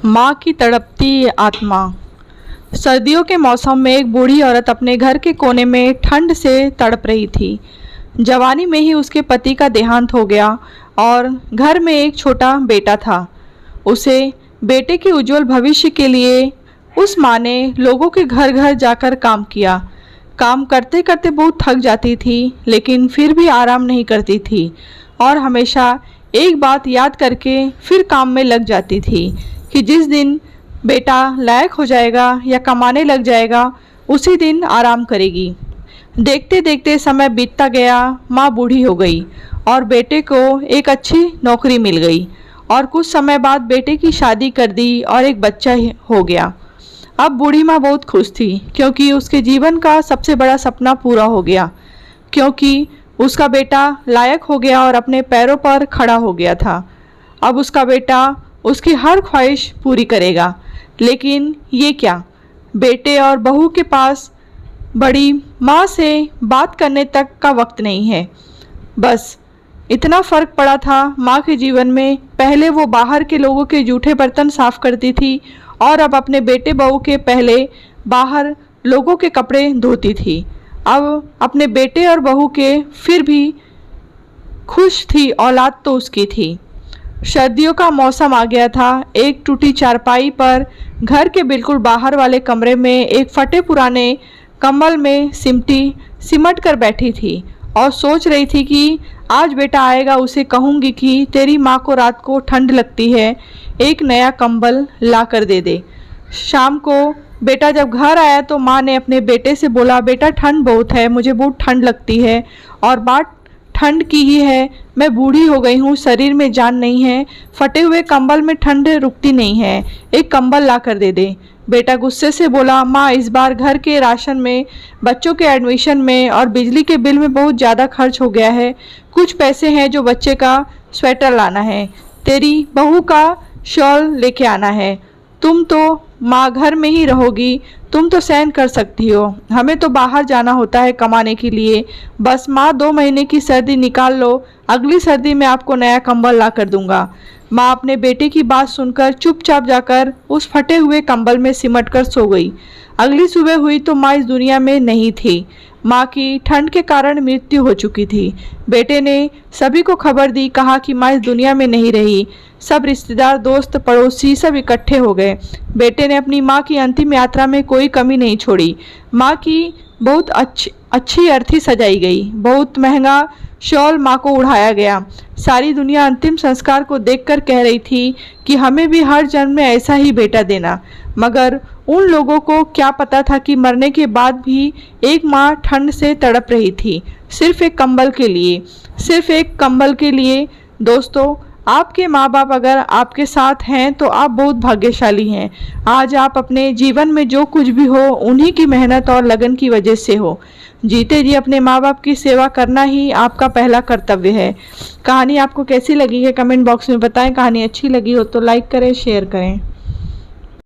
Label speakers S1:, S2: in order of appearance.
S1: माँ की तड़पती आत्मा। सर्दियों के मौसम में एक बूढ़ी औरत अपने घर के कोने में ठंड से तड़प रही थी। जवानी में ही उसके पति का देहांत हो गया और घर में एक छोटा बेटा था। उसे बेटे के उज्जवल भविष्य के लिए उस माँ ने लोगों के घर घर जाकर काम किया। काम करते करते बहुत थक जाती थी, लेकिन फिर भी आराम नहीं करती थी और हमेशा एक बात याद करके फिर काम में लग जाती थी कि जिस दिन बेटा लायक हो जाएगा या कमाने लग जाएगा उसी दिन आराम करेगी। देखते देखते समय बीतता गया। माँ बूढ़ी हो गई और बेटे को एक अच्छी नौकरी मिल गई और कुछ समय बाद बेटे की शादी कर दी और एक बच्चा हो गया। अब बूढ़ी माँ बहुत खुश थी क्योंकि उसके जीवन का सबसे बड़ा सपना पूरा हो गया, क्योंकि उसका बेटा लायक हो गया और अपने पैरों पर खड़ा हो गया था। अब उसका बेटा उसकी हर ख्वाहिश पूरी करेगा। लेकिन ये क्या, बेटे और बहू के पास बड़ी माँ से बात करने तक का वक्त नहीं है। बस इतना फ़र्क पड़ा था माँ के जीवन में। पहले वो बाहर के लोगों के जूठे बर्तन साफ़ करती थी और अब अपने बेटे बहू के पहले बाहर लोगों के कपड़े धोती थी। अब अपने बेटे और बहू के फिर भी खुश थी, औलाद तो उसकी थी। सर्दियों का मौसम आ गया था। एक टूटी चारपाई पर घर के बिल्कुल बाहर वाले कमरे में एक फटे पुराने कंबल में सिमट कर बैठी थी और सोच रही थी कि आज बेटा आएगा, उसे कहूँगी कि तेरी माँ को रात को ठंड लगती है, एक नया कंबल ला कर दे दे। शाम को बेटा जब घर आया तो माँ ने अपने बेटे से बोला, बेटा ठंड बहुत है, मुझे बहुत ठंड लगती है और बात ठंड की ही है। मैं बूढ़ी हो गई हूँ, शरीर में जान नहीं है, फटे हुए कंबल में ठंड रुकती नहीं है, एक कंबल ला कर दे दे। बेटा गुस्से से बोला, माँ इस बार घर के राशन में, बच्चों के एडमिशन में और बिजली के बिल में बहुत ज़्यादा खर्च हो गया है। कुछ पैसे हैं जो बच्चे का स्वेटर लाना है, तेरी बहू का शॉल लेके आना है। तुम तो माँ घर में ही रहोगी, तुम तो सहन कर सकती हो, हमें तो बाहर जाना होता है कमाने के लिए। बस माँ 2 महीने की सर्दी निकाल लो, अगली सर्दी में आपको नया कंबल ला कर दूंगा। माँ अपने बेटे की बात सुनकर चुपचाप जाकर उस फटे हुए कंबल में सिमट कर सो गई। अगली सुबह हुई तो माँ इस दुनिया में नहीं थी। माँ की ठंड के कारण मृत्यु हो चुकी थी। बेटे ने सभी को खबर दी, कहा कि माँ इस दुनिया में नहीं रही। सब रिश्तेदार, दोस्त, पड़ोसी सब इकट्ठे हो गए। बेटे ने अपनी माँ की अंतिम यात्रा में कोई कमी नहीं छोड़ी। माँ की बहुत अच्छी अर्थी सजाई गई, बहुत महंगा शॉल माँ को उड़ाया गया। सारी दुनिया अंतिम संस्कार को देखकर कह रही थी कि हमें भी हर जन्म में ऐसा ही बेटा देना। मगर उन लोगों को क्या पता था कि मरने के बाद भी एक माँ ठंड से तड़प रही थी, सिर्फ एक कंबल के लिए, सिर्फ एक कंबल के लिए। दोस्तों, आपके माँ बाप अगर आपके साथ हैं तो आप बहुत भाग्यशाली हैं। आज आप अपने जीवन में जो कुछ भी हो उन्हीं की मेहनत और लगन की वजह से हो। जीते जी अपने माँ बाप की सेवा करना ही आपका पहला कर्तव्य है। कहानी आपको कैसी लगी है कमेंट बॉक्स में बताएं। कहानी अच्छी लगी हो तो लाइक करें, शेयर करें।